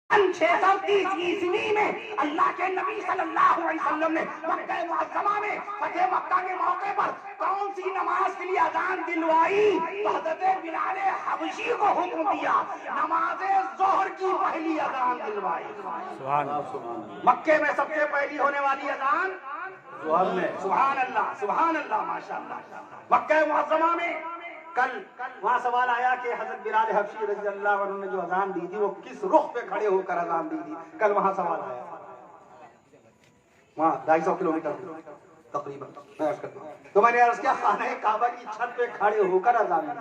630 میں اللہ کے نبی صلی اللہ علیہ وسلم نے مکہ معظمہ میں فتح مکہ کے موقع پر کون سی نماز کے لیے اذان دلوائی؟ حضرت بلال حبشی کو حکم دیا نماز ظہر کی پہلی اذان دلوائی۔ سبحان اللہ۔ مکے میں سب سے پہلی ہونے والی اذان ظہر میں۔ سبحان اللہ، سبحان اللہ، ماشاءاللہ۔ مکہ معظمہ میں کل وہاں سوال آیا کہ حضرت بلال حبشی رضی اللہ عنہ نے جو اذان دی تھی وہ کس رخ پہ کھڑے ہو کر اذان دی تھی؟ کل وہاں سوال آیا، وہاں 250 کلومیٹر تقریباً تو میں نے عرض کیا خانہ کعبہ کی چھت پہ کھڑے ہو کر اذان دی۔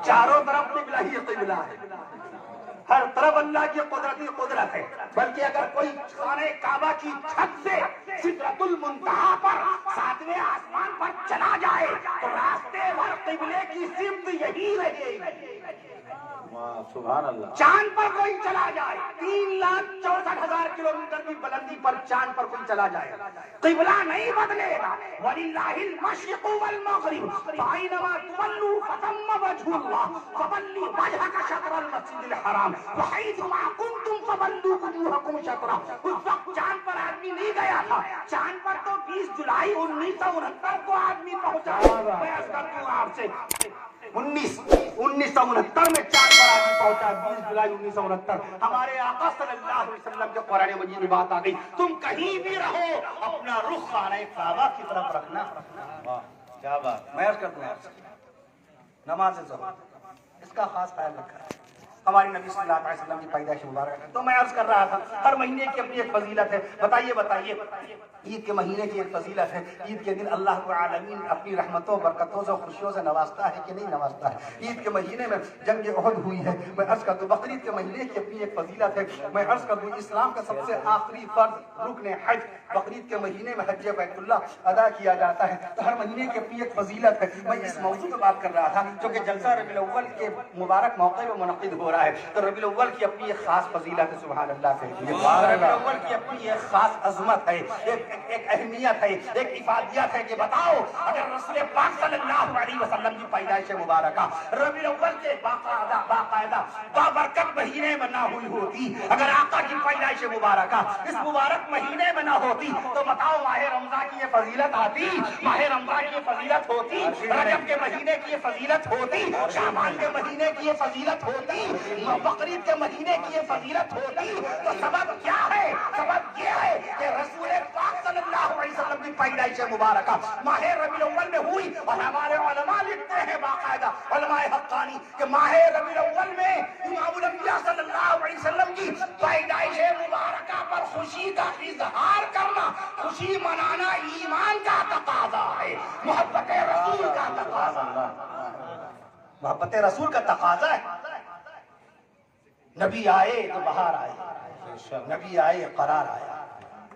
چاروں طرف قبلہ ہی قبلہ ہے، ہر طرف اللہ کی قدرت ہی قدرت ہے، بلکہ اگر کوئی خانہ کعبہ کی چھت سے سدرۃ المنتہا پر 7ویں آسمان پر چلا جائے تو راستے بھر قبلے کی سمت یہی رہے گی۔ سبحان اللہ۔ چاند پر کوئی چلا جائے 3,64,000 کلومیٹر کی بلندی پر چاند پر کوئی چلا جائے قبلہ نہیں بدلے گا۔ وَلِلَّهِ الْمَشْرِقُ وَالْمَغْرِبُ فَأَيْنَمَا تُوَلُّوا فَثَمَّ وَجْهُ اللَّهِ فَوَلِّ وَجْهَكَ شَطْرَ الْمَسْجِدِ الْحَرَامِ وَحَيْثُمَا كُنتُمْ فَوَلُّوا وُجُوهَكُمْ شَطْرَهُ۔ اس وقت چاند پر آدمی نہیں گیا تھا، چاند پر تو 20 جولائی 1969 کو آدمی پہنچا۔ میں عرض کرتا ہوں آپ سے 1969 میں چاند پر آدمی پہنچا، 20 جولائی 1969۔ ہمارے آقا صلی اللہ علیہ وسلم کے قرآن مجید میں بات آ گئی، تم کہیں بھی رہو اپنا رخ خانہ کعبہ کی طرف رکھنا۔ کیا بات۔ میں عرض کرتا ہوں نماز ظہر اس کا خاص خیال رکھا ہے ہمارے نبی صلی اللہ علیہ وسلم کی پیدائش مبارک ہے۔ تو میں عرض کر رہا تھا ہر مہینے کی اپنی ایک فضیلت ہے۔ بتائیے عید کے مہینے کی ایک فضیلت ہے، عید کے دن اللہ رب العالمین اپنی رحمتوں برکتوں سے خوشیوں سے نوازتا ہے کہ نہیں نوازتا ہے؟ عید کے مہینے میں جنگ احد ہوئی ہے۔ میں عرض کر دوں بقرعید کے مہینے کی اپنی ایک فضیلت ہے۔ میں عرض کر دوں اسلام کا سب سے آخری فرض رکن حج بقرعید کے مہینے میں حج بیت اللہ ادا کیا جاتا ہے۔ تو ہر مہینے کی اپنی ایک فضیلت ہے۔ میں اس موضوع پہ بات کر رہا تھا کیونکہ جلسہ ربیع الاول کے مبارک موقع پہ منعقد ہو رہا ہے، تو ربیع الاول کی اپنی ایک خاص فضیلت ہے۔ سبحان اللہ کہیے۔ ربیع الاول کی اپنی ایک خاص عظمت ہے، ایک اہمیت ہے، ایک افادیت ہے کہ بتاؤ اگر رسول پاک صلی اللہ علیہ وسلم کی پیدائش مبارکہ ربیع الاول کے باقاعدہ بابرکت مہینے میں نہ ہوئی ہوتی، اگر آقا کی پیدائش مبارکہ اس مبارک مہینے میں نہ ہوتی تو بتاؤ ماہ رمضان کی یہ فضیلت آتی، ماہ رمضان کی یہ فضیلت ہوتی، رجب کے مہینے کی یہ فضیلت ہوتی، شعبان کے مہینے کی یہ فضیلت ہوتی، بقرعید کے مہینے کی یہ فضیلت ہوتی۔ تو سبب کیا ہے؟ سبب یہ ہے کہ رسول پاک صلی اللہ علیہ وسلم کی پیدائش مبارکہ ماہ ربیع الاول میں ہوئی، اور ہمارے علماء لکھتے ہیں باقاعدہ علماء حقانی کہ ماہ ربیع الاول میں امام الانبیاء صلی اللہ علیہ وسلم کی پیدائش مبارکہ پر خوشی کا اظہار کرنا، خوشی منانا ایمان کا تقاضا ہے، محبت رسول کا تقاضا ہے، محبت رسول کا تقاضا ہے۔ نبی آئے تو بہار آئے، نبی آئے قرار آیا۔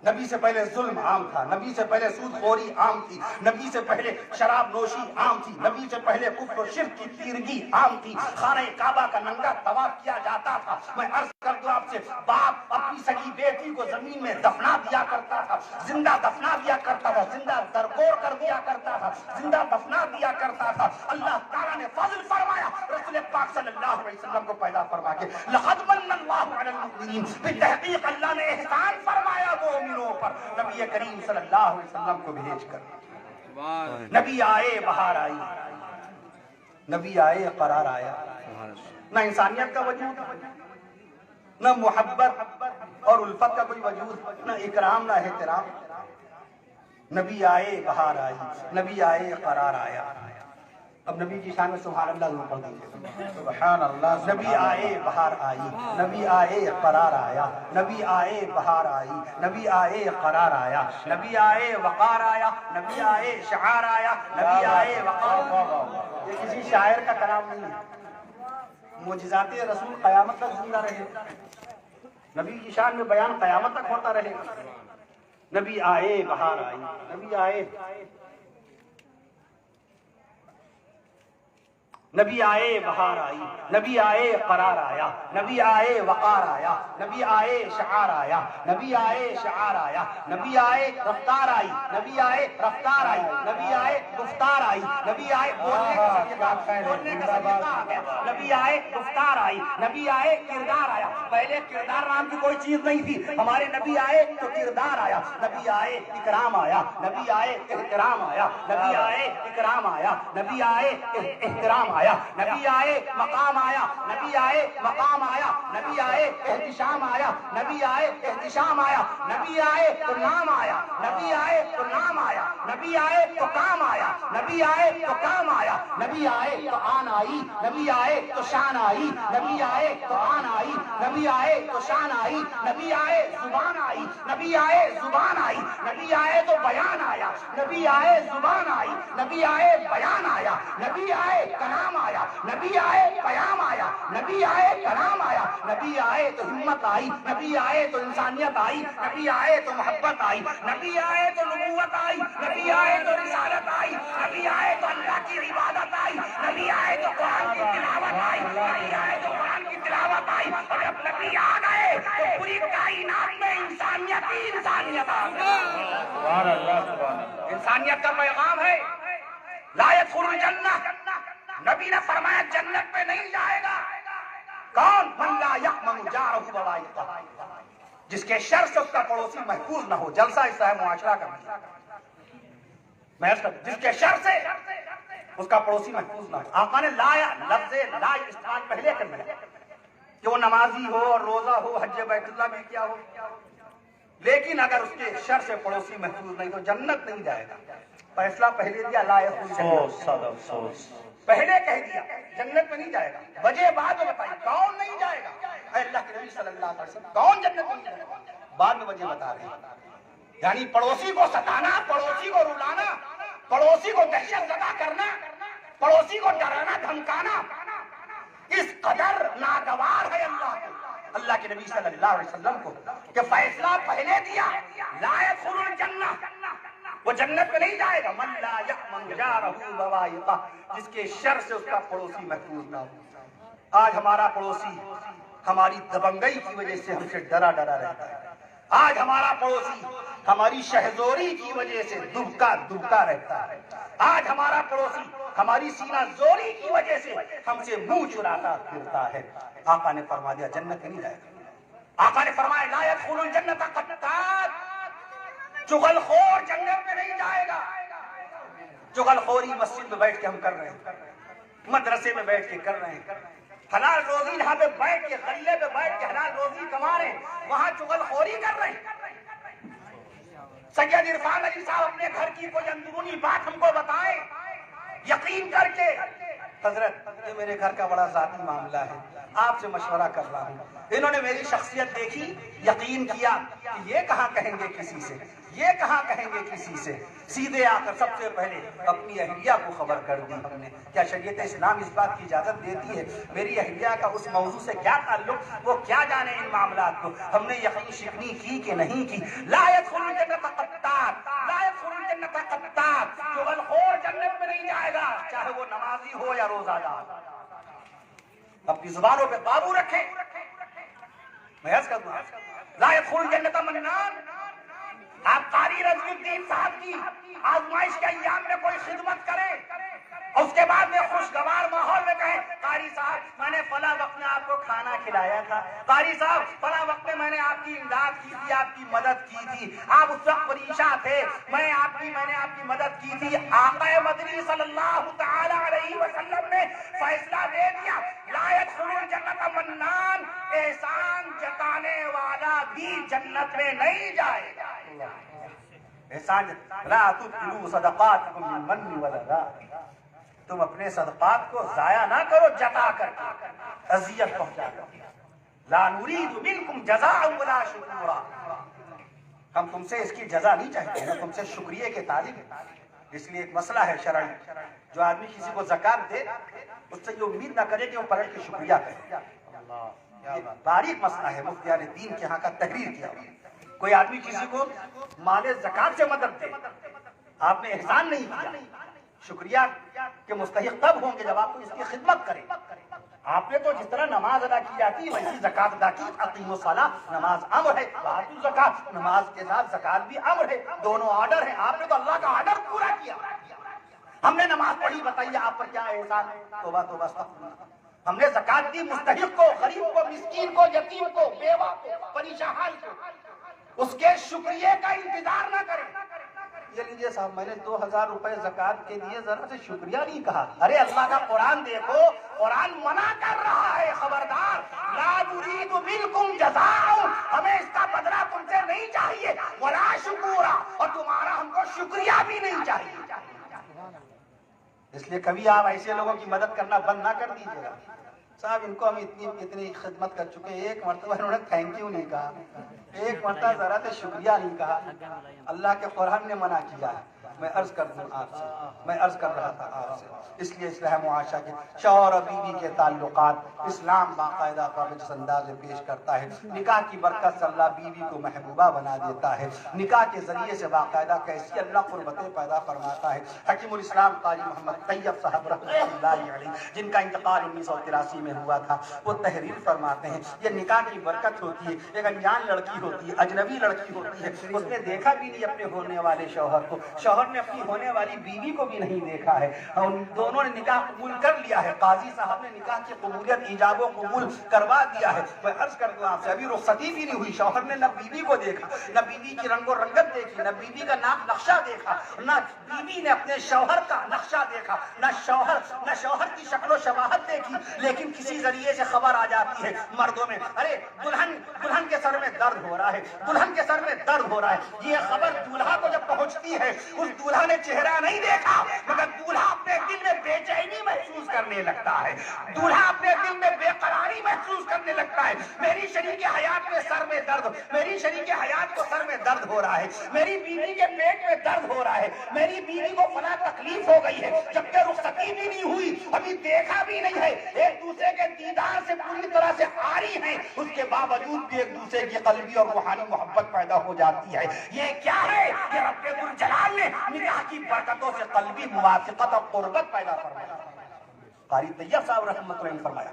نبی سے پہلے ظلم عام تھا، نبی سے پہلے سود خوری عام تھی، نبی سے پہلے شراب نوشی عام تھی، نبی سے پہلے کفر و شرک کی تیرگی عام تھی، خانہ کعبہ کا ننگا طواف کیا جاتا تھا۔ میں عرض کر دوں آپ سے باپ اپنی سگی بیٹی کو زمین میں دفنا دیا کرتا تھا، زندہ دفنا دیا کرتا تھا، زندہ درگور کر دیا کرتا تھا، زندہ دفنا دیا کرتا تھا۔ اللہ تعالیٰ نے فضل فرمایا رسول پاک صلی اللہ علیہ وسلم کو پیدا فرما کے، لقد من اللہ علی المؤمنین، بالتحقیق اللہ نے احسان فرمایا مومنوں پر نبی کریم صلی اللہ علیہ وسلم کو بھیج کر۔ نبی آئے بہار آئی، نبی آئے قرار آیا۔ نہ انسانیت کا وجود، نہ محبت اور الفت کا کوئی وجود، نہ اکرام نہ احترام۔ نبی آئے بہار آئی، نبی آئے قرار آیا۔ اب نبی کی شان میں سبحان اللہ ضرور پڑھ دیجیے۔ سبحان اللہ۔ نبی آئے بہار آئی، نبی آئے قرار آیا، نبی آئے بہار آئی، نبی آئے قرار آیا، نبی آئے وقار آیا، نبی آئے شعار آیا، نبی آئے وقار۔ یہ کسی شاعر کا کلام نہیں ہے، معجزات رسول قیامت تک زندہ رہے، نبی کی شان میں بیان قیامت تک ہوتا رہے گا۔ نبی آئے بہار آئی، نبی آئے نبی آئے بہار آئی، نبی آئے قرار آیا، نبی آئے وقار آیا، نبی آئے شعار آیا، نبی آئے شعار آیا، نبی آئے رفتار آئی، نبی آئے رفتار آئی، نبی آئے گفتار آئی، نبی آئے بولنے کا سلیقہ آ گیا، نبی آئے گفتار آئی، نبی آئے کردار آیا۔ پہلے کردار نام کی کوئی چیز نہیں تھی، ہمارے نبی آئے تو کردار آیا، نبی آئے اکرام آیا، نبی آئے احترام آیا، نبی آئے اکرام آیا، نبی آئے احترام آیا، نبی آئے مقام آیا، نبی آئے مقام آیا، نبی آئے احتشام آیا، نبی آئے احتشام آیا، نبی آئے تو نام آیا، نبی آئے تو نام آیا، نبی آئے تو کام آیا، نبی آئے تو کام آیا، نبی آئے تو آن آئی، نبی آئے تو شان آئی، نبی آئے تو آن آئی، نبی آئے تو شان آئی، نبی آئے زبان آئی، نبی آئے زبان آئی، نبی آئے تو بیان آیا، نبی آئے زبان آئی، نبی آئے بیان آیا، نبی آئے کلام آیا، نبی آئے قیام آیا، نبی آئے کلام آیا، نبی آئے تو ہمت آئی، نبی آئے تو انسانیت آئی، نبی آئے تو محبت آئی، نبی آئے تو نبوت آئی، نبی آئے تو رسالت آئی، نبی آئے تو اللہ کی عبادت آئی، نبی آئے تو قرآن کی تلاوت آئی، نبی آئے تو قرآن کی تلاوت آئی، اور جب نبی آ گئے تو پوری کائنات میں انسانیت ہی انسانیت آ گئی۔ سبحان اللہ سبحان اللہ۔ انسانیت کا پیغام ہے لا يدخل الجنہ، نبی نے فرمایا جنت میں نہیں جائے گا کون؟ من لا یأمن جارہ بوائقہ، جس کے شر سے اس کا پڑوسی محفوظ نہ ہو۔ جلسہ حصہ ہے معاشرہ کا، جس کے شر سے اس کا پڑوسی محفوظ نہ ہو۔ آقا نے لفظ لا استعمال پہلے کرنا ہے کہ وہ نمازی ہو اور روزہ ہو، حج بیت اللہ بھی کیا ہو، لیکن اگر اس کے شر سے پڑوسی محفوظ نہیں تو جنت نہیں جائے گا۔ فیصلہ پہلے دیا لا يدخل الجنہ، پہلے کہہ دیا جنت میں نہیں جائے گا، وجہ بعد میں بتائی کون نہیں جائے گا۔ اے اللہ کے نبی صلی اللہ علیہ وسلم کون جنت میں نہیں جائے گا، بعد میں وجہ بتا رہے ہیں۔ یعنی پڑوسی کو ستانا، پڑوسی کو رلانا، پڑوسی کو دہشت زدہ کرنا، پڑوسی کو ڈرانا دھمکانا اس قدر ناگوار ہے اللہ کے نبی صلی اللہ علیہ وسلم کو کہ فیصلہ پہلے دیا لا يدخل الجنہ، وہ جنت میں نہیں جائے گا۔ من لا یأمن جارہ بوائقہ، جس کے شر سے اس کا پڑوسی محفوظ نہ ہو۔ آج ہمارا پڑوسی ہماری دبنگئی کی وجہ سے ہم سے ڈرا ڈرا رہتا ہے، آج ہمارا پڑوسی ہماری شہزوری کی وجہ سے دبکا دبکا رہتا ہے، آج ہمارا پڑوسی ہماری سینہ زوری کی وجہ سے ہم سے منہ چراتا پھرتا ہے۔ آقا نے فرما دیا جنت نہیں جائے گا۔ آقا نے فرمایا لا يدخل الجنۃ قطات، چغل خور جنت میں نہیں جائے گا۔ چغل خوری مسجد میں بیٹھ کے ہم کر رہے ہیں، مدرسے میں بیٹھ کے کر رہے ہیں، حلال روزی یہاں پہ بیٹھ کے غلے پہ بیٹھ کے حلال روزی کما رہے ہیں، وہاں چغل خوری کر رہے ہیں۔ سید عرفان علی صاحب اپنے گھر کی کوئی اندرونی بات ہم کو بتائیں یقین کر کے، حضرت یہ میرے گھر کا بڑا ذاتی معاملہ ہے، آپ سے مشورہ کر رہا ہوں۔ انہوں نے میری شخصیت دیکھی، یقین کیا کہ یہ کہاں کہیں گے کسی سے، یہ کہاں کہیں گے کسی سے، سیدھے آ کر سب سے پہلے اپنی اہلیہ کو خبر کر دی ہم نے۔ کیا شریعت اسلام اس بات کی اجازت دیتی ہے؟ میری اہلیہ کا اس موضوع سے کیا تعلق، وہ کیا جانے ان معاملات کو۔ ہم نے یقین شکنی کی کہ نہیں کی۔ لا يدخل الجنۃ قطات، لا يدخل الجنۃ قطات، چغل خور جنت میں نہیں جائے گا، چاہے وہ نمازی ہو یا روزہ دار۔ اپنی زبانوں پہ قابو رکھیں۔ میں عرض کروں لا يدخل الجنۃ منان، آپ قاری رضی الدین صاحب کی آزمائش کے ایام میں کوئی خدمت کریں، اس کے بعد میں خوشگوار ماحول میں کہیں قاری صاحب میں نے فلاں وقت میں آپ کو کھانا کھلایا تھا، قاری صاحب فلاں وقت میں نے آپ کی امداد کی تھی، آپ کی مدد کی تھی، آپ اس وقت پریشان تھے، میں نے آپ کی مدد کی تھی۔ آقا مدنی صلی اللہ تعالی علیہ وسلم نے فیصلہ دے دیا لا يدخل الجنۃ منان، احسان جتانے والا بھی جنت میں نہیں جائے گا۔ احسان لا تبطلوا صدقاتکم بالمن والأذى، تم اپنے صدقات کو ضائع نہ کرو جتا کر کے، اذیت پہنچا کر۔ لا نريد منکم جزاء ولا شکورا، ہم تم سے اس کی جزا نہیں چاہتے ہیں، تم سے شکریہ کے طالب ہیں۔ اس لیے ایک مسئلہ ہے شرعی، جو آدمی کسی کو زکات دے اس سے یہ امید نہ کرے کہ وہ پلٹ کے شکریہ کرے۔ یہ باریک مسئلہ ہے، مفتیان دین کے یہاں کا تحریر کیا ہوا۔ کوئی آدمی کسی کو مال زکات سے مدد دے، آپ نے احسان نہیں کیا، شکریہ کے مستحق تب ہوں گے جب آپ کو اس کی خدمت کریں. آپ نے تو جس طرح نماز ادا کی جاتی ہے ویسی زکات ادا کی. اقیموا الصلاۃ نماز امر ہے، وآتوا الزکات نماز کے ساتھ زکات بھی امر ہے، دونوں آرڈر ہیں. آپ نے تو اللہ کا آرڈر پورا کیا. ہم نے نماز پڑھی، بتائیے آپ پر کیا احسان ہے. توبہ توبہ استغفر اللہ. ہم نے زکات دی مستحق کو، غریب کو، مسکین کو، یتیم کو، بیوہ کو، پریشان حال کو. اس کے شکریہ کا انتظار نہ کریں. یہ لیجیے صاحب میں نے 2000 روپے زکات کے لیے ذرا سے شکریہ نہیں کہا. ارے اللہ کا قرآن دیکھو، قرآن منع کر رہا ہے، خبردار لا نريد منکم جزاء، ہمیں اس کا بدلہ تم سے نہیں چاہیے، ولا شکورا، اور تمہارا ہم کو شکریہ بھی نہیں چاہیے. اس لیے کبھی آپ ایسے لوگوں کی مدد کرنا بند نہ کر دیجیے گا. صاحب ان کو ہم اتنی خدمت کر چکے ہیں، ایک مرتبہ انہوں نے تھینک یو نہیں کہا، ایک مرتبہ ذرا سے شکریہ نہیں کہا. اللہ کے قرآن نے منع کیا ہے. میں عرض کر دوں آپ سے، میں عرض کر رہا تھا آپ سے، اس لیے اصلاح معاشرہ کے شوہر اور بیوی کے تعلقات اسلام باقاعدہ جس انداز میں پیش کرتا ہے. نکاح کی برکت سے اللہ بیوی کو محبوبہ بنا دیتا ہے. نکاح کے ذریعے سے باقاعدہ کیسی اللہ قربتیں پیدا فرماتا ہے. حکیم الاسلام قاضی محمد طیب صاحب رحمۃ اللہ علیہ جن کا انتقال 1983 میں ہوا تھا، وہ تحریر فرماتے ہیں یہ نکاح کی برکت ہوتی ہے. ایک انجان لڑکی ہوتی ہے، اجنبی لڑکی ہوتی ہے، اس نے دیکھا بھی نہیں اپنے ہونے والے شوہر کو، شوہر نے اپنی ہونے والی بیوی کو بھی نہیں دیکھا ہے. ان دونوں نے نکاح قبول کر لیا ہے. قاضی صاحب نے نکاح کی قبولیت ایجاب و قبول کروا دیا ہے. میں عرض کر دوں آپ سے ابھی رخصتی بھی نہیں ہوئی، شوہر نے نہ بیوی کو دیکھا، نہ بیوی کی رنگ و رنگت دیکھی، نہ بیوی کا ناک نقشہ دیکھا، نہ بیوی نے اپنے شوہر کا نقشہ دیکھا، نہ شوہر کی شکل و شباہت دیکھی. لیکن کسی ذریعے سے خبر آ جاتی ہے مردوں میں، ارے دلہن کے سر میں درد ہو رہا ہے، دلہن کے سر میں درد ہو رہا ہے. یہ خبر دولہا کو جب پہنچتی ہے، اس دولہا نے چہرہ نہیں دیکھا مگر دولہا اپنے دل میں بے چینی محسوس کرنے لگتا ہے، دولہا اپنے دل میں بے قراری محسوس کرنے لگتا ہے. میری شریک حیات میں سر میں درد، میری شریک حیات کو سر میں درد ہو رہا ہے، میری بیوی کے پیٹ میں درد ہو رہا ہے، میری بیوی کو فلاں تکلیف ہو گئی ہے. جبکہ رخصتی بھی نہیں ہوئی، ابھی دیکھا بھی نہیں ہے، ایک دوسرے کے دیدار سے پوری طرح سے آری ہیں، اس کے باوجود بھی ایک دوسرے کی قلبی اور روحانی محبت پیدا ہو جاتی ہے. یہ کیا ہے؟ یہ رب ذوالجلال نے نکاح کی برکتوں سے قلبی موافقت اور قربت پیدا فرمایا. قاری طیب صاحب رحمۃ اللہ علیہ فرمایا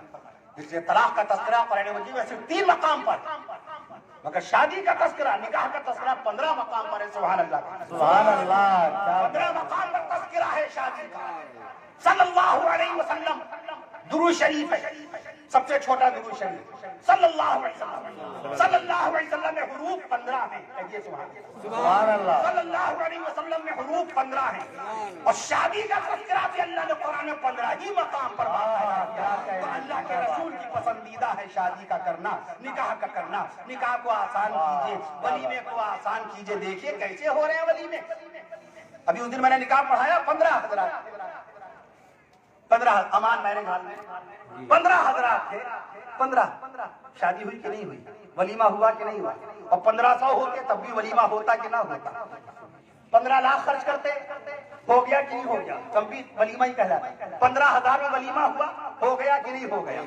اس لیے طلاق کا تذکرہ قرآن مجید میں صرف 3 مقام پر، مگر شادی کا تذکرہ، نکاح کا تذکرہ 15 مقام پر ہے. سبحان اللہ، سبحان اللہ. 15 مقام پر تذکرہ ہے شادی کا. صلی اللہ علیہ وسلم درود شریف ہے، سب سے چھوٹا درود شریف صلی اللہ علیہ وسلم. صلی اللہ علیہ وسلم میں حروف 15 ہیں. سبحان اللہ. صلی اللہ علیہ وسلم میں حروف 15 ہیں، اور شادی کا تذکرہ بھی اللہ نے قرآن میں 15 ہی مقام پر باقاعدہ کیا. تو اللہ کے رسول کی پسندیدہ ہے شادی کا کرنا، نکاح کا کرنا. نکاح کو آسان کیجیے، ولیمے کو آسان کیجیے. دیکھیے کیسے ہو رہے ہیں ولیمے. ابھی اس دن میں نے نکاح پڑھایا 15 حضرات، 15 امان میرے گھر میں 15 حضرات تھے. 15 شادی ہوئی کہ نہیں ہوئی، ولیمہ ہوا کہ نہیں ہوا، اور 1500 ہوتے تب بھی ولیمہ ہوتا کہ نہ ہوتا. 15 لاکھ خرچ کرتے ہو گیا کہ نہیں ہو گیا، تب بھی ولیمہ ہی کہلاتا. 15,000 میں ولیمہ ہوا، ہو گیا کہ نہیں ہو گیا.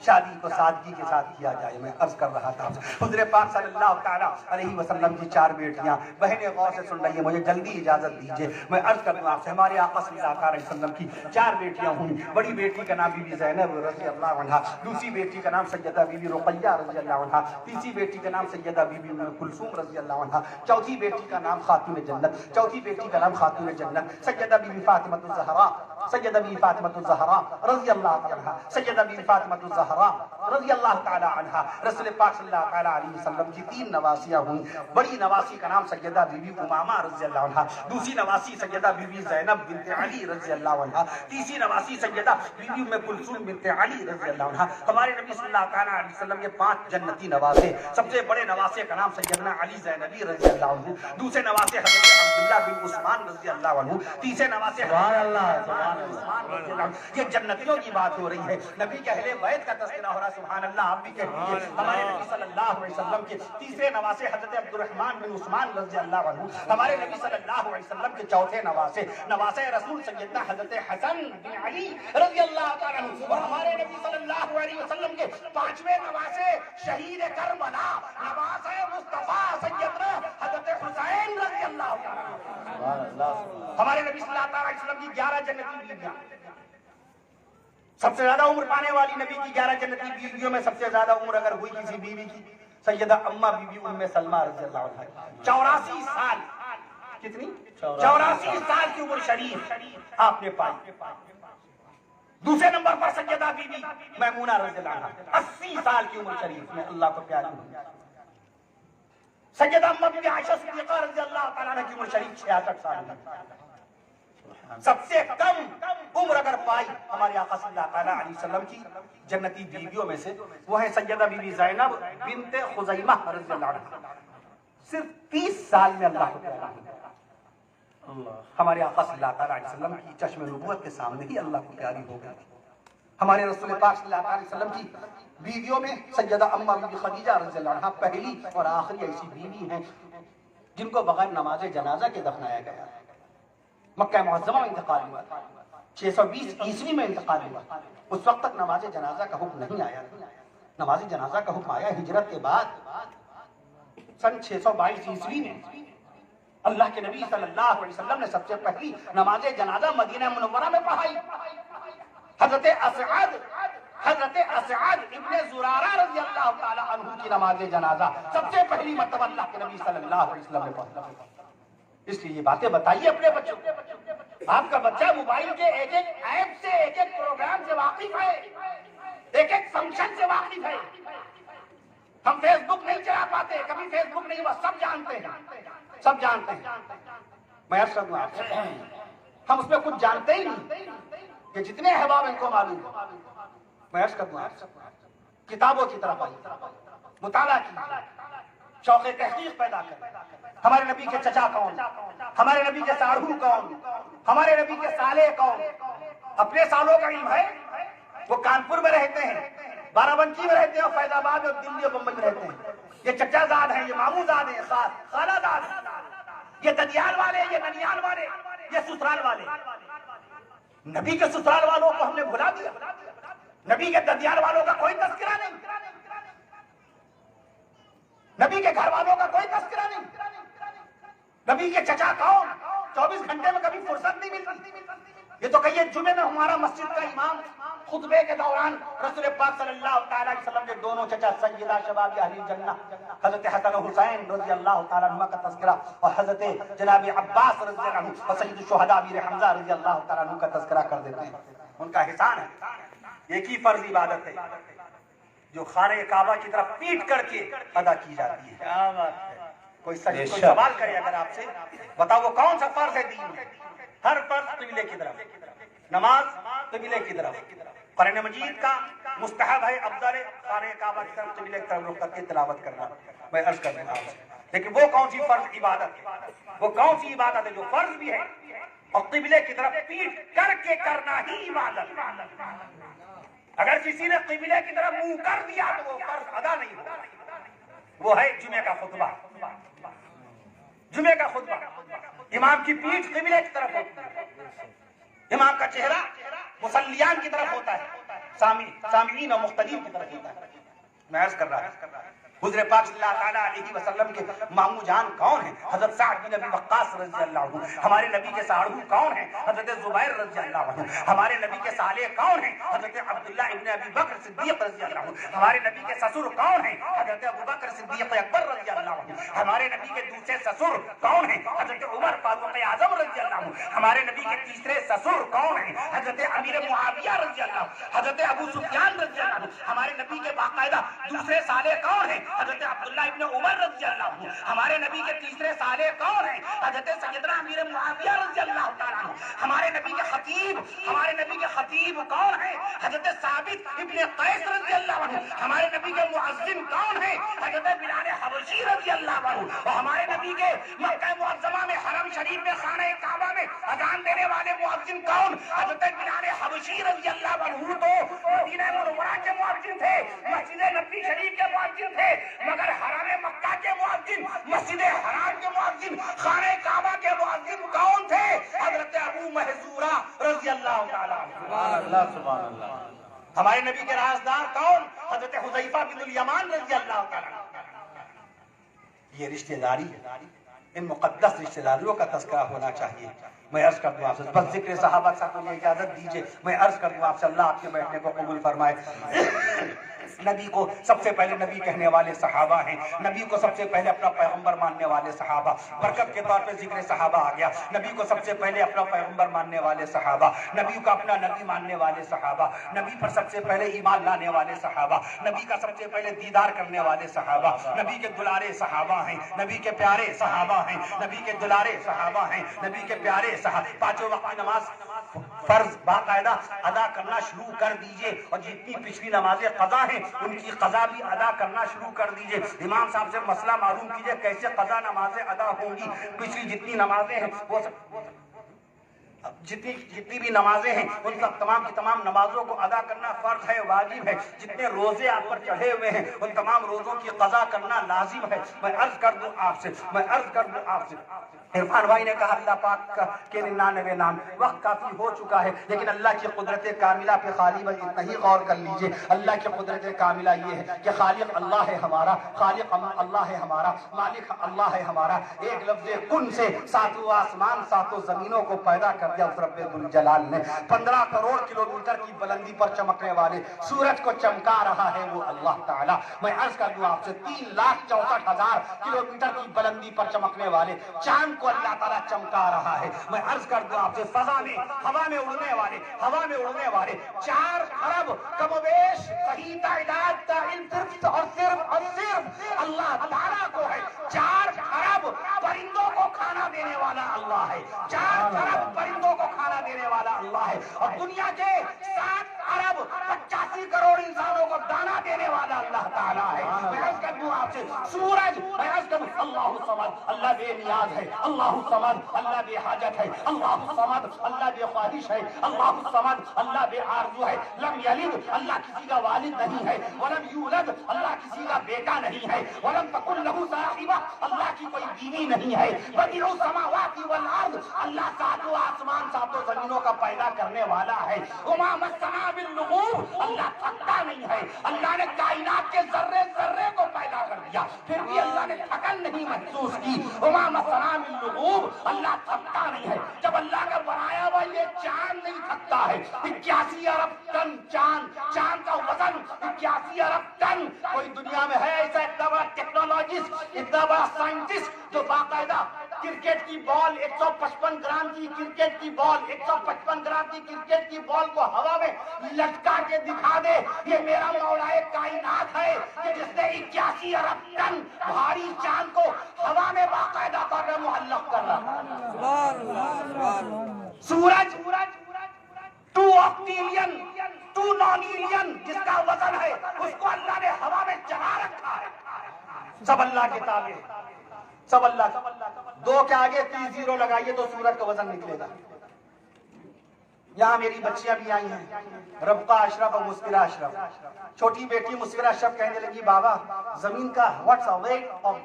شادی کو سادگی کے ساتھ کیا جائے. میں عرض کر رہا تھا حضور پاک صلی اللہ تعالیٰ علیہ وسلم کی 4 بیٹیاں. بہنیں غور سے سن رہی ہیں، مجھے جلدی اجازت دیجیے. میں عرض کر دوں آپ سے ہمارے آقا صلی اللہ علیہ وسلم کی 4 بیٹیاں ہوئی. بڑی بیٹی کا نام بی بی زینب رضی اللہ عنہا، دوسری بیٹی کا نام سیدہ بی بی رقیہ رضی اللہ عنہا، تیسری بیٹی کا نام سیدہ بی بی کلثوم رضی اللہ عنہا، چوتھی بیٹی کا نام خاتون جنت، چوتھی بیٹی کا نام خاتون جنت سیدہ بی بی فاطمہ الزہرا، سیدہ بی بی فاطمہ الزہرا رضی اللہ تعالی عنہا، سیدہ بی بی فاطمہ الزہرا رضی اللہ تعالی عنہا. رسول پاک صلی اللہ تعالی علیہ وسلم کی 3 نواسیاں ہوئیں. بڑی نواسی کا نام سیدہ بی بی امامہ رضی اللہ عنہا، دوسری نواسی سیدہ بی بی زینب بنت علی رضی اللہ عنہا، تیسری نواسی سیدہ بی بی ام کلثوم بنت علی رضی اللہ عنہا. ہمارے نبی صلی اللہ تعالی علیہ وسلم کے 5 جنتی نواسے. سب سے بڑے نواسے کا نام سیدنا علی زینبی رضی اللہ عنہ، دوسرے نواسے حضرت عبداللہ بن عثمان رضی اللہ عنہ، تیسرے نواسے سبحان اللہ. سبحان عثمان رضی اللہ عنہ. یہ جنتیوں کی بات ہو رہی ہے، نبی کے اہل بیت کا تذکرہ ہو رہا ہے. سبحان اللہ. آپ بھی کہیے ہمارے نبی صلی اللہ علیہ وسلم کے تیسرے نواسے حضرت عبد الرحمن بن عثمان رضی اللہ عنہ، ہمارے نبی صلی اللہ علیہ وسلم کے چوتھے نواسے رسول سیدنا حضرت حسن بن علی رضی اللہ تعالی عنہ، اور ہمارے نبی صلی اللہ علیہ وسلم کے 5ویں نواسے شہید کربلا نواسے مصطفیٰ سیدنا حضرت حسین رضی اللہ تعالی عنہ. سبحان اللہ ہمارے نبی صلی اللہ علیہ وسلم کی 11 جنتی بیویاں، سب سے زیادہ عمر پانے والی نبی کی 11 جنتی بیویوں میں سب سے زیادہ عمر اگر ہوئی کسی بیوی کی، سیدہ اماں بی بی ام سلمہ رضی اللہ عنہا، 84 سال، کتنی؟ 84 سال کی عمر شریف آپ نے پائی۔ دوسرے نمبر پر سیدہ بی بی میمونہ رضی اللہ عنہا، 80 سال کی عمر شریف میں اللہ کو پیاری ہوئی۔ سیدہ اماں بی بی عائشہ صدیقہ رضی اللہ تعالیٰ عنہ کی عمر شریف 66 سال کی۔ سب سے کم عمر اگر پائی ہمارے آقا صلی اللہ تعالیٰ علیہ وسلم کی جنتی بیویوں میں سے وہ ہے سیدہ بی بی زینب بنت خزیمہ رضی اللہ عنہا، صرف 30 سال میں اللہ کو پیاری ہوئی۔ ہمارے آقا صلی اللہ تعالیٰ علیہ وسلم کی چشم نبوت کے سامنے ہی اللہ کو پیاری ہو گئی۔ ہمارے رسول پاک صلی اللہ علیہ وسلم کی بیویوں میں سیدہ اماں بی بی خدیجہ رضی اللہ عنہا پہلی اور آخری ایسی بیوی ہیں جن کو بغیر نماز جنازہ کے دفنایا گیا۔ مکہ معظمہ میں انتقال ہوا تھا، 620 عیسوی میں انتقال ہوا، اس وقت تک نماز جنازہ کا حکم نہیں آیا۔ نماز جنازہ کا حکم آیا ہجرت کے بعد سن 622 عیسوی میں۔ اللہ کے نبی صلی اللہ علیہ وسلم نے سب سے پہلی نماز جنازہ مدینہ منورہ میں پڑھائی۔ حضرت اسعد ابن زرارہ رضی اللہ تعالی عنہ کی نماز جنازہ سب سے پہلی مرتبہ اللہ کے نبی صلی اللہ علیہ وسلم نے پڑھا۔ اس لیے یہ باتیں بتائیے اپنے بچوں کو۔ آپ کا بچہ موبائل کے ایک ایک ایپ سے، ایک ایک پروگرام سے واقف ہے، ایک ایک فنکشن سے واقف ہے۔ ہم فیس بک نہیں چلا پاتے، کبھی فیس بک نہیں ہوا، سب جانتے ہیں، سب جانتے ہیں۔ میں عرض کروں آپ سے، ہم اس میں کچھ جانتے ہی نہیں کہ جتنے احباب ان کو معلوم۔ میں عرض کروں آپ سے، کتابوں کی طرف آئیے، مطالعہ کیجیے، شوق تحقیق پیدا کریں۔ ہمارے نبی کے چچا کون، ہمارے نبی کے ساڑھو کون، ہمارے نبی کے سالے کون؟ اپنے سالوں کا علم ہے، وہ کانپور میں رہتے ہیں، بارہ بنکی میں رہتے ہیں، فیض آباد اور دلی اور بمبئی میں رہتے ہیں۔ یہ چچا زاد ہیں، یہ ماموں زاد ہیں، خالہ زاد ہیں، یہ ددیال والے، یہ ننیال والے، یہ سسرال والے۔ نبی کے سسرال والوں کو ہم نے بھلا دیا، نبی کے ددیال والوں کا کوئی تذکرہ نہیں، نبی کے گھر والوں کا کوئی تذکرہ نہیں۔ نبی کے چچا کون، 24 گھنٹے میں کبھی فرصت نہیں ملتی۔ یہ تو کہیے جمعے میں ہمارا مسجد کا امام خطبے کے دوران رسول پاک صلی اللہ تعالیٰ علیہ وسلم کے دونوں چچا سیدہ شباب اہل جنہ حضرت حسن و حسین رضی اللہ تعالیٰ عنہ کا تذکرہ اور حضرت جناب عباس رضی اللہ عنہ اور سید الشہداء امیر حمزہ رضی اللہ تعالیٰ عنہ کا تذکرہ کر دیتے ہیں۔ ان کا احسان ہے، ایک ہی فرض عبادت ہے جو خانہ کعبہ کی طرف پیٹ کر کے ادا کی جاتی ہے۔ کیا بات ہے۔ کوئی سوال کرے اگر آپ سے، بتاؤ وہ کون سا فرض ہے دین میں؟ ہر فرض قبلے کی طرف، نماز قبلے کی طرف، قرآن مجید کا مستحب ہے، افضل ہے خانہ کعبہ کی طرف قبلے کی طرف رخ کر کے تلاوت کرنا۔ میں عرض کر دوں آپ سے، لیکن وہ کون سی فرض عبادت ہے، وہ کون سی عبادت ہے جو فرض بھی ہے اور قبلے کی طرف پیٹ کر کے کرنا ہی عبادت ہے۔ اگر کسی نے قبلے کی طرف منہ کر دیا تو وہ فرض ادا نہیں ہوگا۔ وہ ہے جمعے کا خطبہ، جمعے کا خطبہ، امام کی پیٹھ قبلے کی طرف ہوتی ہے، امام کا چہرہ مصلیان کی طرف ہوتا ہے، سامعین اور مقتدین کی طرف ہوتا ہے۔ میں عرض کر رہا ہوں حضور پاک صلی اللہ تعالیٰ علیہ وسلم کے ماموں جان کون ہیں؟ حضرت سعد بن ابی وقاص رضی اللہ عنہ۔ ہمارے نبی کے ساڑھو کون ہیں؟ حضرت زبیر رضی اللہ عنہ۔ ہمارے نبی کے سالے کون ہیں؟ حضرت عبداللہ ابن ابی بکر صدیق رضی اللہ عنہ۔ ہمارے نبی کے سسر کون ہیں؟ حضرت ابوبکر صدیق اکبر رضی اللہ عنہ۔ ہمارے نبی کے دوسرے سسر کون ہیں؟ حضرت عمر فاروق اعظم رضی اللہ عنہ۔ ہمارے نبی کے تیسرے سسر کون ہیں؟ حضرت امیر معاویہ رضی اللہ عنہ، حضرت ابو سفیان رضی اللہ عنہ۔ ہمارے نبی کے باقاعدہ دوسرے سالے کون ہیں؟ حضرت عبداللہ ابن عمر رضی اللہ عنہ۔ ہمارے نبی کے تیسرے سالے کون ہیں؟ حضرت سیدنا امیر معاویہ رضی اللہ تعالیٰ عنہ۔ ہمارے نبی کے خطیب، ہمارے نبی کے خطیب کون ہیں؟ حضرت ثابت ابن قیس رضی اللہ عنہ۔ ہمارے نبی کے مؤذن کون ہیں؟ حضرت بلال حبشی رضی اللہ عنہ۔ اور ہمارے نبی کے مکہ معظمہ میں حرم شریف میں خانہ کعبہ میں اذان دینے والے مؤذن کون؟ حضرت بلال حبشی رضی اللہ عنہ۔ تو مدینہ منورہ کے مؤذن تھے، مسجد نبوی شریف کے مؤذن تھے، مگر حرم مکہ کے مؤذن، مسجد حرام کے مؤذن، خانہ کعبہ کے مؤذن کون تھے؟ حضرت ابو محذورہ رضی اللہ تعالیٰ عنہ۔ سبحان اللہ، سبحان اللہ۔ ہمارے نبی کے رازدار کون؟ حضرت حذیفہ بن الیمان رضی اللہ تعالیٰ عنہ۔ یہ رشتہ داری ہے، ان مقدس رشتہ داریوں کا تذکرہ ہونا چاہیے. میں عرض کر دوں آپ سے بس ذکر صحابہ سے مجھے اجازت دیجیے. میں عرض کر دوں آپ سے اللہ آپ کے بیٹھنے کو قبول فرمائے. نبی کو سب سے پہلے نبی کہنے والے صحابہ ہیں. نبی کو سب سے پہلے اپنا پیغمبر ماننے والے صحابہ. برکت کے طور پہ ذکر صحابہ آ گیا. نبی کو سب سے پہلے اپنا پیغمبر ماننے والے صحابہ, نبی کو اپنا نبی ماننے والے صحابہ, نبی پر سب سے پہلے ایمان لانے والے صحابہ, نبی کا سب سے پہلے دیدار کرنے والے صحابہ, نبی کے دلارے صحابہ ہیں, نبی کے پیارے صحابہ ہیں, نبی کے دلارے صحابہ ہیں, نبی کے پیارے صحابہ. پانچوں وقت کی نماز فرض باقاعدہ ادا کرنا شروع کر دیجئے, اور جتنی پچھلی نمازیں قضا ہیں ان کی قضا بھی ادا کرنا شروع کر دیجئے. امام صاحب سے مسئلہ معلوم کیجئے کیسے قضا نمازیں ادا ہوں گی. پچھلی جتنی نمازیں ہیں وہ جتنی بھی نمازیں ہیں ان کا تمام کی تمام نمازوں کو ادا کرنا فرض ہے, واجب ہے. جتنے روزے آپ پر چڑھے ہوئے ہیں ان تمام روزوں کی قضا کرنا لازم ہے. میں عرض کر دوں آپ سے عرفان بھائی نے کہا اللہ پاک کے 99 نام. وقت کافی ہو چکا ہے لیکن اللہ کی قدرت کاملہ پہ خالی بس اتنا ہی غور کر لیجئے. اللہ کی قدرت کاملہ یہ ہے کہ خالق اللہ ہے ہمارا, خالق اللہ ہے ہمارا, مالک اللہ ہے ہمارا. ایک لفظ کن سے ساتوں آسمان ساتوں زمینوں کو پیدا کر دیا اس رب ذوالجلال نے. 15 کروڑ کلومیٹر کی بلندی پر چمکنے والے سورج کو چمکا رہا ہے وہ اللہ تعالیٰ. میں عرض کر دوں آپ سے 3,64,000 کلومیٹر کی بلندی پر چمکنے والے چاند کو اللہ تعالیٰ چمکا رہا ہے. میں عرض کر دوں آپ سے فضا میں ہوا میں اڑنے والے 4 ارب کم و بیش صحیح تعداد صرف اللہ تعالیٰ کو ہے. 4 ارب پرندوں کو کھانا دینے والا اللہ ہے. 4 ارب پرندوں کو کھانا دینے والا اللہ ہے. اور دنیا کے 7 ارب 85 کروڑ انسانوں کو دانا دینے والا اللہ تعالیٰ ہے. میں عرض کر دوں آپ سے سورج, میں عرض کر دوں اللہ الصمد اللہ بے نیاز ہے, اللہ الصمد اللہ بے حاجت ہے, اللہ الصمد اللہ بے خواہش ہے, اللہ الصمد اللہ بے آرزو ہے. لم یلد اللہ کسی کا والد نہیں ہے, ولم یولد اللہ کسی کا بیٹا نہیں ہے, ولم تکن لہ صاحبہ اللہ کی کوئی بیوی نہیں ہے. بدیع السماوات والارض اللہ ساتوں آسمان ساتوں زمینوں کا پیدا کرنے والا ہے. وما مسنا باللغوب اللہ تھکتا نہیں ہے. اللہ نے کائنات کے ذرے ذرے کو پیدا کر دیا پھر بھی اللہ نے تھکن نہیں محسوس کی. وما مسنا باللغوب اللہ تھکتا نہیں ہے. جب اللہ کا بنایا ہوا یہ چاند نہیں تھکتا ہے. 81 ارب ٹن چاند کا وزن 81 ارب ٹن. کوئی دنیا میں ہے ایسا اتنا بڑا ٹیکنالوجسٹ, اتنا بڑا سائنٹسٹ جو باقاعدہ کرکٹ کی بال 155 گرام کی کرکٹ کی بال 155 گرام کی کرکٹ کی بال کو ہوا میں لٹکا کے دکھا دے یہ میرا مولا کائنات ہے کہ جس نے 81 ارب ٹن بھاری چاند کو ہوا میں باقاعدہ طور پر معلق کر رہا. سورج 2 آکٹیلین 2 نونیلین جس کا وزن ہے اس کو اللہ نے ہوا میں چلا رکھا ہے. سب اللہ کے تابع, سب اللہ. 2 کے آگے 3 زیرو لگائیے تو سورج کا وزن نکلے گا. یہاں میری بچیاں بھی آئی ہیں, ربقہ اشرف اور مسفرہ اشرف. چھوٹی بیٹی مسفرہ اشرف کہنے لگی بابا زمین کا واٹس اے ویٹ آف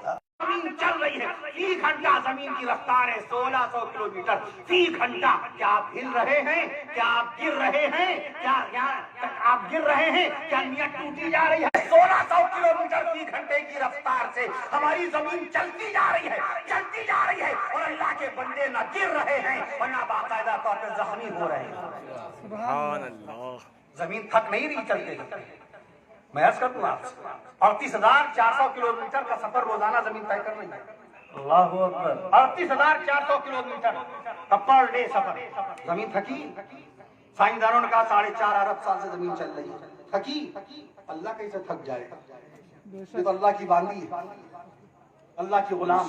زمین چل رہی ہے فی گھنٹہ, زمین کی رفتار ہے 1600 کلومیٹر فی گھنٹہ. کیا آپ ہل رہے ہیں, کیا آپ گر رہے ہیں, کیا آپ گر رہے ہیں, کیا نیت ٹوٹی جا رہی ہے. 1600 کلومیٹر فی گھنٹے کی رفتار سے ہماری زمین چلتی جا رہی ہے اور اللہ کے بندے نہ گر رہے ہیں اور نہ باقاعدہ طور پہ زخمی ہو رہے ہیں. سبحان اللہ. زمین تھک نہیں رہی چلتے. میں عرض کر دوں آپ سے 38,400 کلومیٹر کا سفر روزانہ زمین طے کر رہی ہے. اللہ اکبر. 38,400 کلومیٹر کا پر ڈے سفر. زمین تھکی. سائنسدانوں نے کہا 4.5 ارب سال سے زمین چل رہی ہے. تھکی. اللہ کیسے تھک جائے گا, یہ تو اللہ کی باندی ہے, اللہ کی غلام.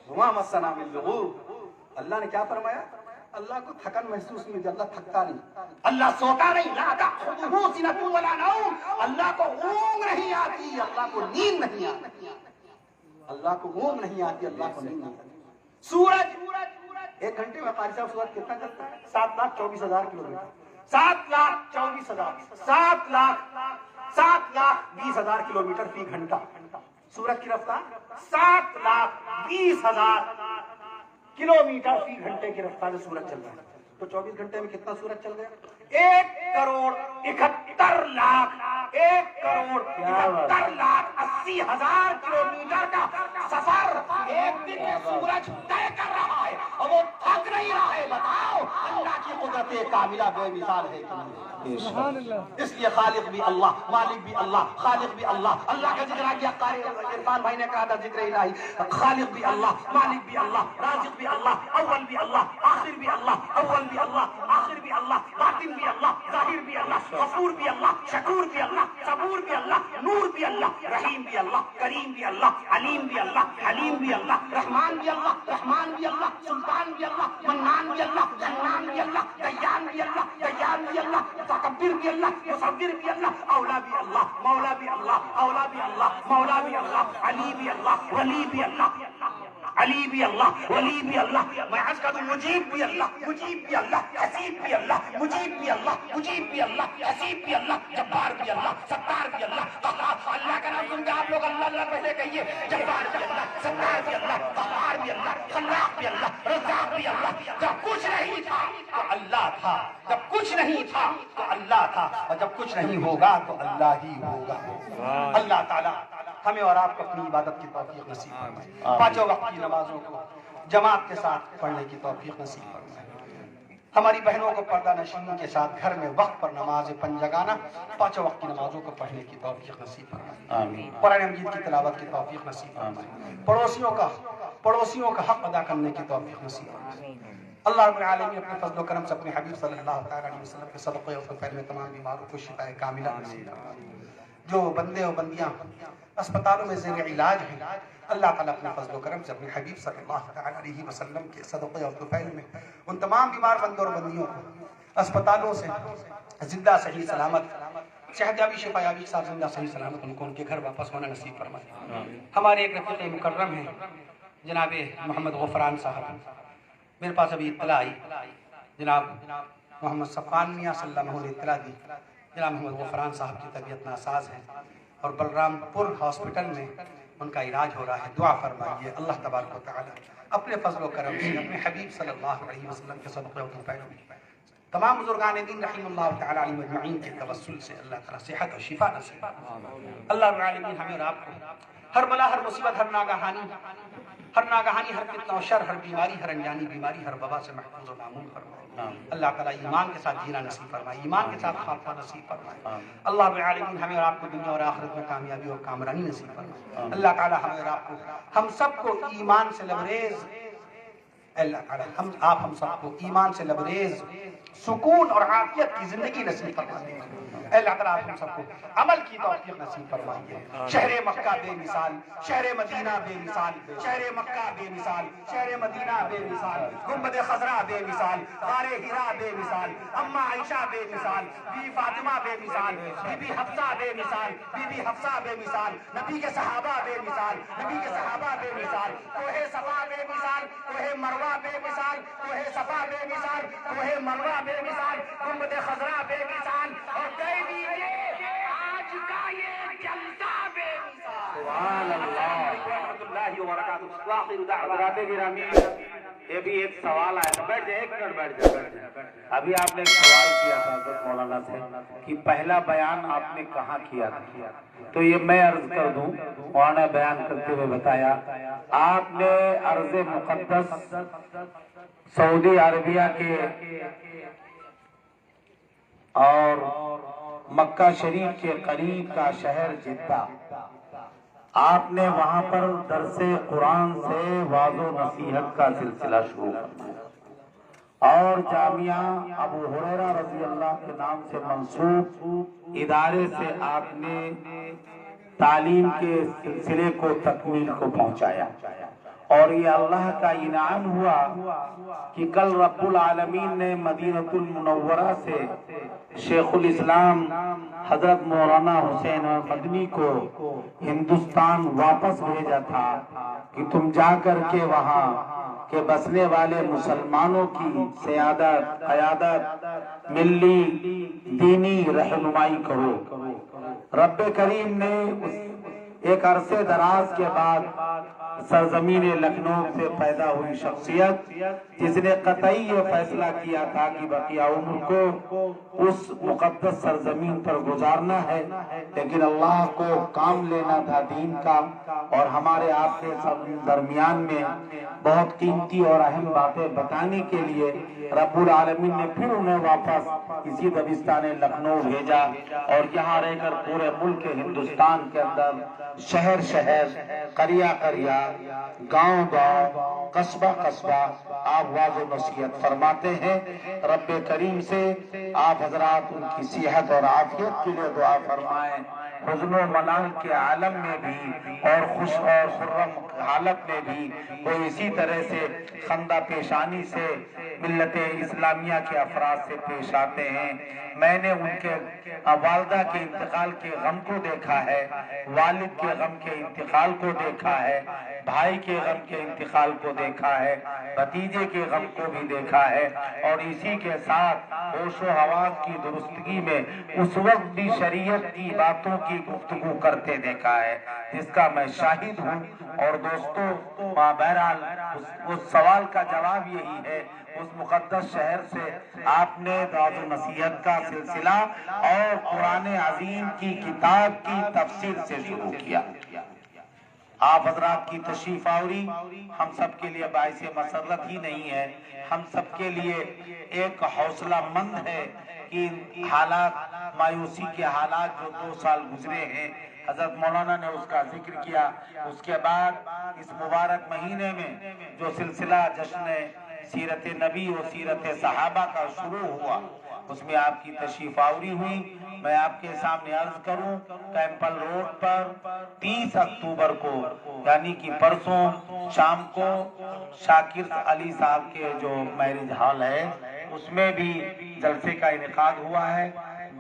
وما مسنا باللغوب اللہ نے کیا فرمایا, اللہ کو تھکن محسوس نہیں ہوتی, اللہ تھکتا نہیں, اللہ سوتا نہیں. لا تأخذہ سنۃ ولا نوم اللہ کو اونگ نہیں آتی, اللہ کو نیند نہیں آتی, اللہ کو اونگ نہیں آتی, اللہ کو نیند نہیں آتی. سورج 1 گھنٹے میں قاری صاحب سورج کتنا چلتا ہے 7,24,000 کلومیٹر. 7,20,000 کلومیٹر فی گھنٹہ. سورج کی رفتار 7,20,000 کلومیٹر فی گھنٹے کی رفتار سے سورج چل رہا ہے. تو 24 گھنٹے میں کتنا سورج چل گیا؟ 1,71,80,000 کلومیٹر کا سفر ایک دن میں سورج طے کر رہا ہے اور وہ تھک نہیں رہا ہے. بتاؤ اللہ کی قدرت کاملہ بے مثال ہے کہ نہیں؟ اس لیے خالق بھی اللہ، مالک بھی اللہ، خالق بھی اللہ. اللہ کا ذکر آ گیا. قاری عرفان بھائی نے کہا تھا ذکر الہی. خالق بھی اللہ، مالک بھی اللہ، رازق بھی اللہ، اول بھی اللہ، آخر بھی اللہ، اول بھی اللہ، آخر بھی اللہ، باطن بھی اللہ، ظاہر بھی اللہ، غفور بھی اللہ، شکور بھی اللہ، صبور بھی اللہ، نور بھی اللہ، رحیم بھی اللہ، کریم بھی اللہ، علیم بھی اللہ، حلیم بھی اللہ، رحمان بھی اللہ، رحمان بھی اللہ، سلطان بھی اللہ، منان بھی اللہ، حنان بھی اللہ، دیان بھی اللہ، دیان بھی اللہ، متکبر بھی اللہ، مصور بھی اللہ، اولا بھی اللہ، مولا بھی اللہ، اولا بھی اللہ، مولا بھی اللہ، علی بھی اللہ، ولی بھی اللہ، علی بھی اللہ، ولی بھی اللہ. میں عرض کرتا ہوں مجیب بھی اللہ، مجیب بھی اللہ، حسیب بھی اللہ، مجیب بھی اللہ، مجیب بھی اللہ، حسیب بھی اللہ، جبار بھی اللہ، ستار بھی اللہ. اللہ کا نام سن کے آپ لوگ اللہ اللہ پہلے کہیے. جبار بھی اللہ، ستار بھی اللہ، قہار بھی اللہ، خلاق بھی اللہ، رزاق بھی اللہ. جب کچھ نہیں تھا تو اللہ تھا، جب کچھ نہیں تھا تو اللہ تھا، اور جب کچھ نہیں ہوگا تو اللہ ہی ہوگا. اللہ تعالیٰ ہمیں اور آپ کو اپنی عبادت کی توفیق نصیب فرمائے. پانچوں وقت کی نمازوں کو جماعت کے ساتھ پڑھنے کی توفیق نصیب فرمائے. ہماری بہنوں کو پردہ نشینی کے ساتھ گھر میں وقت پر نماز پنجگانہ پانچوں وقت کی نمازوں کو پڑھنے کی توفیق نصیب فرمائے. قرآن مجید کی تلاوت کی توفیق نصیب فرمائے. پڑوسیوں کا حق ادا کرنے کی توفیق نصیب فرمائے. اللہ رب العالمین اپنے فضل و کرم سے اپنے حبیب صلی اللہ تعالیٰ علیہ وسلم کے صدقے اور فضل میں تمام بیماروں کو شفاء کاملہ نصیب فرمائے. جو بندے اور بندیاں اسپتالوں میں زیر علاج ہیں، اللہ تعالیٰ اپنے فضل و کرم سے اپنے حبیب صلی اللہ تعالیٰ علیہ وسلم کے صدقے اور طفیل میں ان تمام بیمار بندوں اور بندیوں کو اسپتالوں سے زندہ صحیح سلامت صحت یابی شفا یابی کے ساتھ زندہ صحیح سلامت ان کو ان کے گھر واپس ہونا نصیب فرمائے. ہمارے ایک رفیق مکرم ہیں جناب محمد غفران صاحب، میرے پاس ابھی اطلاع آئی، جناب محمد صفان میاں صلی اللہ علیہ وسلم نے اطلاع دی جناب محمد غفران صاحب کی طبیعت ناساز ہے اور بلرام پور ہاسپٹل میں ان کا علاج ہو رہا ہے. دعا فرمائیے اللہ تبارک و تعالیٰ اپنے فضل و کرم سے اپنے حبیب صلی اللہ علیہ وسلم کے صدقے و طفیل میں تمام بزرگان دین رحم اللہ تعالیٰ علیہ مجمعین کے توسل سے اللہ تعالیٰ صحت و شفا نصیب فرمائے. اللہ رب العالمین ہمیں اور آپ کو ہر بلا، ہر مصیبت، ہر ناگہانی، ہر فتنہ و شر، ہر بیماری، ہر انجانی بیماری، ہر وبا سے محفوظ و معمون فرمائے. اللہ تعالیٰ ایمان کے ساتھ جینا نصیب فرمائے، ایمان کے ساتھ خاتمہ نصیب فرمائے. اللہ رب العالمین ہمیں اور آپ کو دنیا اور آخرت میں کامیابی اور کامرانی نصیب فرمائے. اللہ تعالیٰ ہمیں اور آپ کو، ہم سب کو ایمان سے لبریز، اللہ تعالیٰ ہم سب کو ایمان سے لبریز سکون اور عافیت کی زندگی نصیب فرمائے. اللہ تعالیٰ ہم سب کو عمل کی توفیق نصیب فرمائیے. شہر مکہ بے مثال، شہر مدینہ بے مثال، شہر مکہ بے مثال، شہر مدینہ بے مثال، گنبد خضرا بے مثال، غار حرا بے مثال، اماں عائشہ بے مثال، بی فاطمہ بے مثال، بی بی حفصہ بے مثال، بی بی حفصہ بے مثال، نبی کے صحابہ بے مثال، نبی کے صحابہ بے مثال، کوہ صفا بے مثال، کوہ مروہ بے مثال، کوہ صفا بے مثال، کوہ مروہ بے مثال، گنبد خضرا بے مثال، اور کئی آج کا یہ جلسہ بے مثال. سبحان اللہ ورحمۃ اللہ وبرکاتہ. وآخر دعوانا حضرات گرامی، یہ بھی ایک سوال آیا تھا. بیٹھ جائے، ایک منٹ بیٹھ جائے. ابھی آپ نے ایک سوال کیا تھا حضرت مولانا سے کہ پہلا بیان آپ نے کہاں کیا تھا، تو یہ میں عرض کر دوں. مولانا نے بیان کرتے ہوئے بتایا آپ نے ارض مقدس سعودی عربیہ کے اور مکہ شریف کے قریب کا شہر جدہ، آپ نے وہاں پر درس قرآن سے واعظ و نصیحت کا سلسلہ شروع کرنا، اور جامعہ ابو ہریرہ رضی اللہ کے نام سے منسوب ادارے سے آپ نے تعلیم کے سلسلے کو تکمیل کو پہنچایا. اور یہ اللہ کا انعام ہوا کہ کل رب العالمین نے مدینہ المنورہ سے شیخ الاسلام حضرت مولانا حسین مدنی کو ہندوستان واپس بھیجا تھا کہ تم جا کر کے وہاں کے بسنے والے مسلمانوں کی سیادت، قیادت، ملی دینی رہنمائی کرو. رب کریم نے ایک عرصے دراز کے بعد سرزمین لکھنؤ سے پیدا ہوئی شخصیت جس نے قطعی یہ فیصلہ کیا تھا کہ بقیہ عمر کو اس مقدس سرزمین پر گزارنا ہے، لیکن اللہ کو کام لینا تھا دین کا، اور ہمارے آپ کے درمیان میں بہت قیمتی اور اہم باتیں بتانے کے لیے رب العالمین نے پھر انہیں واپس اسی دبستان لکھنؤ بھیجا، اور یہاں رہ کر پورے ملک ہندوستان کے اندر شہر شہر، قریہ قریہ، گاؤں گاؤں، قصبہ قصبہ آپ واضح و نصیحت فرماتے ہیں۔ رب کریم سے آپ حضرات ان کی صحت اور عافیت کے لیے دعا فرمائیں، حزن و ملال کے عالم میں بھی اور خوش اور خرم حالت میں بھی وہ اسی طرح سے خندہ پیشانی سے ملت اسلامیہ کے افراد سے پیش آتے ہیں۔ میں نے ان کے والدہ کے انتقال کے غم کو دیکھا ہے، والد کے غم کے انتقال کو دیکھا ہے، بھائی کے غم کے انتقال کو دیکھا ہے، بھتیجے کے غم کو بھی دیکھا ہے، اور اسی کے ساتھ ہوش و حواس کی درستگی میں اس وقت بھی شریعت کی باتوں کی گفتگو کرتے دیکھا ہے، جس کا میں شاہد ہوں۔ اور دوستو، بہرحال اس سوال کا جواب یہی ہے، اس مقدس شہر سے آپ نے وعظ و نصیحت کا سلسلہ اور قرآن عظیم کی کتاب کی تفسیر سے شروع کیا۔ آپ حضرات کی تشریف آوری ہم سب کے لیے باعث مسرت ہی نہیں ہے، ہم سب کے لیے ایک حوصلہ مند ہے کہ حالات، مایوسی کے حالات جو 2 سال گزرے ہیں، حضرت مولانا نے اس کا ذکر کیا۔ اس کے بعد اس مبارک مہینے میں جو سلسلہ جشن سیرت نبی و سیرت صحابہ کا شروع ہوا، اس میں آپ کی تشریف آوری ہوئی۔ میں آپ کے سامنے عرض کروں، کیمپل روڈ پر 30 اکتوبر کو یعنی کہ پرسوں شام کو شاکر علی صاحب کے جو میرج ہال ہے اس میں بھی جلسے کا انعقاد ہوا ہے،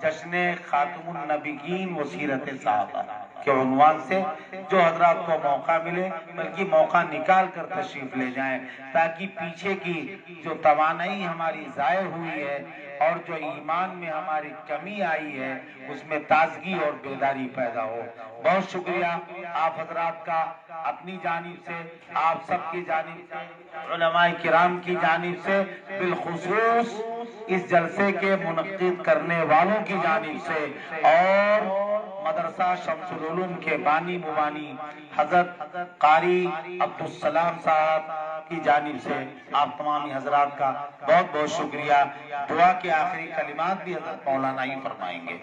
جشن خاتم النبیین و سیرت صحابہ کے عنوان سے۔ جو حضرات کو موقع ملے بلکہ موقع نکال کر تشریف لے جائیں، تاکہ پیچھے کی جو توانائی ہماری ضائع ہوئی ہے اور جو ایمان میں ہماری کمی آئی ہے اس میں تازگی اور بیداری پیدا ہو۔ بہت شکریہ آپ حضرات کا، اپنی جانب سے، آپ سب کی جانب سے، علماء کرام کی جانب سے، بالخصوص اس جلسے کے منعقد کرنے والوں کی جانب سے، اور مدرسہ شمس العلوم کے بانی مبانی حضرت قاری عبدالسلام صاحب کی جانب سے آپ تمامی حضرات کا بہت بہت شکریہ۔ دعا کے آخری کلمات بھی حضرت مولانا ہی فرمائیں گے۔